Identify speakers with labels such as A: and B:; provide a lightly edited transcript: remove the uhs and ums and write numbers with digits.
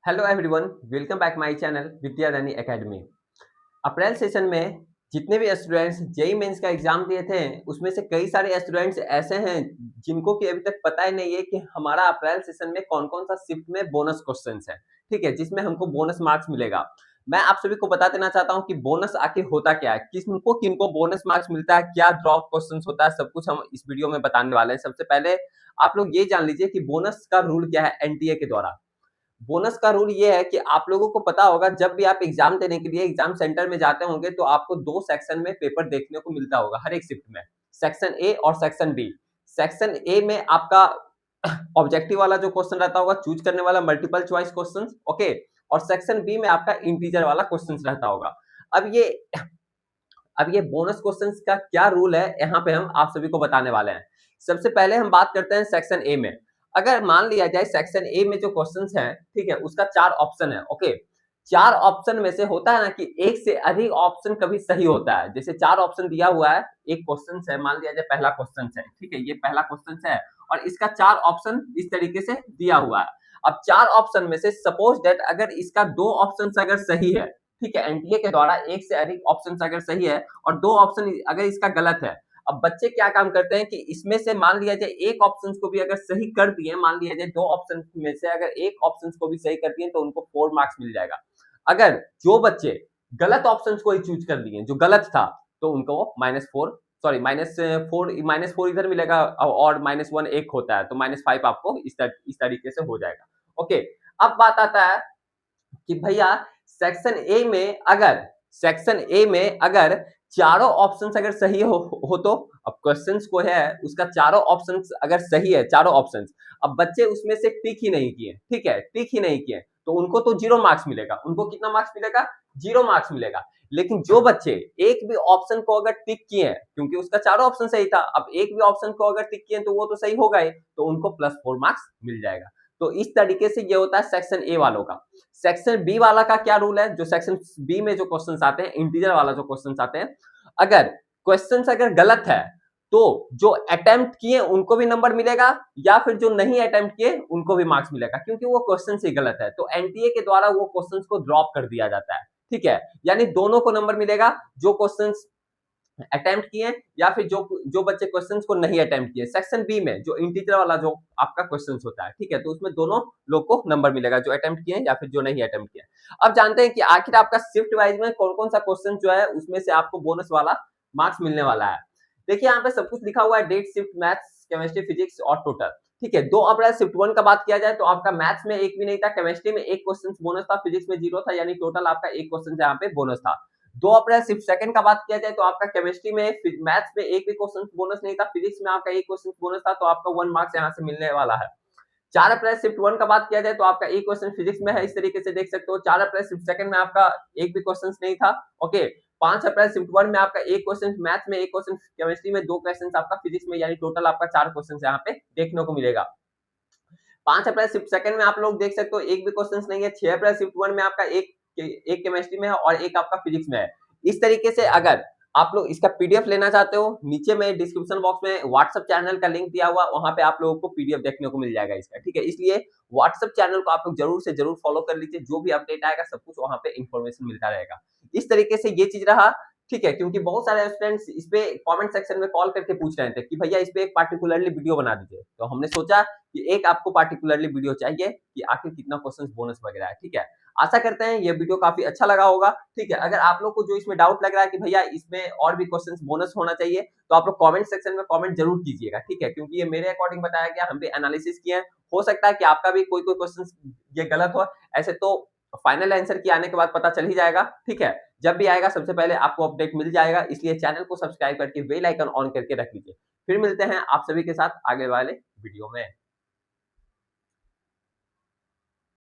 A: Hello everyone, welcome back my channel Vidyadhani academy. April session में जितने भी स्टूडेंट्स जेईई मेंस का एग्जाम दिए थे, उसमें से कई सारे स्टूडेंट्स ऐसे हैं जिनको कि अभी तक पता ही नहीं है कि हमारा अप्रैल सेशन में कौन-कौन सा शिफ्ट में बोनस क्वेश्चंस है, ठीक है? जिसमें हमको बोनस मार्क्स मिलेगा। मैं आप सभी को बता देना चाहता हूँ कि बोनस आखिर होता क्या है, किनको बोनस मार्क्स मिलता है, क्या ड्रॉप क्वेश्चंस होता है, सब कुछ हम इस वीडियो में बताने वाले हैं। सबसे पहले आप लोग ये जान लीजिए कि बोनस का रूल क्या है एनटीए के द्वारा। बोनस का रूल ये है कि आप लोगों को पता होगा, जब भी आप एग्जाम देने के लिए एग्जाम सेंटर में जाते होंगे तो आपको दो सेक्शन में पेपर देखने को मिलता होगा हर एक शिफ्ट में, सेक्शन ए और सेक्शन बी। सेक्शन ए में आपका ऑब्जेक्टिव वाला जो क्वेश्चन रहता होगा, चूज करने वाला मल्टीपल चॉइस क्वेश्चन, ओके। और सेक्शन बी में आपका इंटीजर वाला क्वेश्चन रहता होगा। अब ये अब ये बोनस क्वेश्चंस का क्या रूल है, यहाँ पे हम आप सभी को बताने वाले हैं। सबसे पहले हम बात करते हैं सेक्शन ए में। अगर मान लिया जाए सेक्शन ए में जो क्वेश्चंस हैं, ठीक है, उसका 4 ऑप्शन है, ओके। 4 ऑप्शन में से होता है ना कि एक से अधिक ऑप्शन कभी सही होता है। जैसे 4 ऑप्शन दिया हुआ है, एक क्वेश्चन है, मान लिया जाए पहला क्वेश्चन है, ठीक है, ये पहला क्वेश्चन है और इसका 4 ऑप्शन इस तरीके से दिया हुआ है। अब 4 ऑप्शन में से सपोज दैट अगर इसका 2 ऑप्शन अगर सही है, ठीक है, एनटीए के द्वारा एक से अधिक ऑप्शन अगर सही है और 2 ऑप्शन अगर इसका गलत है, अब बच्चे क्या काम करते हैं कि इसमें से मान लिया जाए एक ऑप्शन को भी अगर सही कर दिए, मान लिया जाए 2 ऑप्शन में से अगर एक ऑप्शन को भी सही कर दिए तो उनको 4 मार्क्स मिल जाएगा। अगर जो बच्चे गलत ऑप्शन को ही चूज कर दिए, जो गलत था, तो उनको -4 सॉरी -4 इधर मिलेगा और -1 एक होता है, तो -5 आपको इस तरीके से हो जाएगा, ओके। अब बात आता है कि भैया सेक्शन ए में अगर चारों ऑप्शंस अगर सही हो तो अब क्वेश्चंस को है उसका चारों ऑप्शंस अगर सही है, चारों ऑप्शंस, अब बच्चे उसमें से टिक ही नहीं किए, ठीक है, टिक ही नहीं किए, तो उनको तो 0 मार्क्स मिलेगा। उनको कितना मार्क्स मिलेगा? 0 मार्क्स मिलेगा। लेकिन जो बच्चे एक भी ऑप्शन को अगर टिक किए हैं, क्योंकि उसका चारों ऑप्शन सही था, अब एक भी ऑप्शन को अगर टिक किए तो वो तो सही होगा ही, तो उनको +4 मार्क्स मिल जाएगा। तो इस तरीके से ये होता है सेक्शन ए वालों का। सेक्शन बी वाला का क्या रूल है? जो सेक्शन बी में जो क्वेश्चंस आते हैं, इंटीजर वाला जो क्वेश्चंस आते हैं, अगर क्वेश्चंस अगर गलत है तो जो अटेम्प्ट किए उनको भी नंबर मिलेगा या फिर जो नहीं अटेम्प्ट किए उनको भी मार्क्स मिलेगा, क्योंकि वो क्वेश्चन ही गलत है। तो एनटीए के द्वारा वो क्वेश्चंस को ड्रॉप कर दिया जाता है, ठीक है। यानी दोनों को नंबर मिलेगा, जो क्वेश्चंस अटेम्प्ट किए या फिर जो जो बच्चे क्वेश्चंस को नहीं अटेम्प्ट किए। सेक्शन बी में जो इंटीजर वाला जो आपका क्वेश्चंस होता है, ठीक है, तो उसमें दोनों लोग को नंबर मिलेगा, जो अटेम्प्ट किए या फिर जो नहीं अटेम्प्ट किए। अब जानते हैं कि आखिर आपका शिफ्ट वाइज में कौन-कौन सा क्वेश्चन जो है उसमें से आपको बोनस वाला मार्क्स मिलने वाला है। देखिए यहाँ पे सब कुछ लिखा हुआ है, date, shift, maths, chemistry, physics और टोटल, ठीक है। 2 अप्रैल शिफ्ट 1 का बात किया जाए तो आपका मैथ्स में एक भी नहीं था, केमिस्ट्री में 1 क्वेश्चन बोनस था, फिजिक्स में 0 था, यानी टोटल आपका 1 क्वेश्चन यहाँ पे बोनस था। 2 अप्रैल शिफ्ट सेकंड का बात किया जाए तो आपका केमिस्ट्री में मैथ्स में एक भी क्वेश्चन बोनस नहीं था, फिजिक्स में आपका एक क्वेश्चन बोनस था, तो आपका 1 मार्क्स यहाँ से मिलने वाला है। 4 अप्रैल शिफ्ट 1 का बात किया जाए तो आपका एक क्वेश्चन फिजिक्स में है, इस तरीके से देख सकते हो। 4 अप्रैल शिफ्ट सेकंड में आपका एक भी क्वेश्चन नहीं था, ओके। 5 अप्रैल शिफ्ट 1 में आपका एक क्वेश्चन मैथ्स में, एक क्वेश्चन केमिस्ट्री में, 2 क्वेश्चन आपका फिजिक्स में, यानी टोटल आपका 4 क्वेश्चन यहाँ पे देखने को मिलेगा। 5 अप्रैल शिफ्ट सेकंड में आप लोग देख सकते हो एक भी क्वेश्चन नहीं है। 6 अप्रैल शिफ्ट 1 में आपका एक केमिस्ट्री में है और एक आपका फिजिक्स में है। इस तरीके से अगर आप लोग इसका पीडीएफ लेना चाहते हो, नीचे में डिस्क्रिप्शन बॉक्स में व्हाट्सएप चैनल का लिंक दिया हुआ, वहां पे आप लोगों को पीडीएफ देखने को मिल जाएगा इसका, ठीक है। इसलिए व्हाट्सएप चैनल को आप लोग जरूर से जरूर फॉलो कर लीजिए, जो भी अपडेट आएगा सब कुछ वहां पे इंफॉर्मेशन मिलता रहेगा। इस तरीके से ये चीज रहा, ठीक है, क्योंकि बहुत सारे स्टूडेंट्स इस पे कमेंट सेक्शन में कॉल करके पूछ रहे थे कि भैया इस पे एक पार्टिकुलरली वीडियो बना दीजिए, तो हमने सोचा कि एक आपको पार्टिकुलरली वीडियो चाहिए कि आखिर कितना क्वेश्चन बोनस वगैरह है, ठीक है। आशा करते हैं ये वीडियो काफी अच्छा लगा होगा, ठीक है। अगर आप लोग को जो इसमें डाउट लग रहा है कि भैया इसमें और भी क्वेश्चंस बोनस होना चाहिए, तो आप लोग कमेंट सेक्शन में कमेंट जरूर कीजिएगा, ठीक है, क्योंकि ये मेरे अकॉर्डिंग बताया गया, हम भी एनालिसिस किए हैं। हो सकता है कि आपका भी कोई क्वेश्चन ये गलत हो, ऐसे तो फाइनल आंसर की आने के बाद पता चल ही जाएगा, ठीक है। जब भी आएगा सबसे पहले आपको अपडेट मिल जाएगा, इसलिए चैनल को सब्सक्राइब करके बेल आइकन ऑन करके रख लीजिए। फिर मिलते हैं आप सभी के साथ आगे वाले वीडियो में।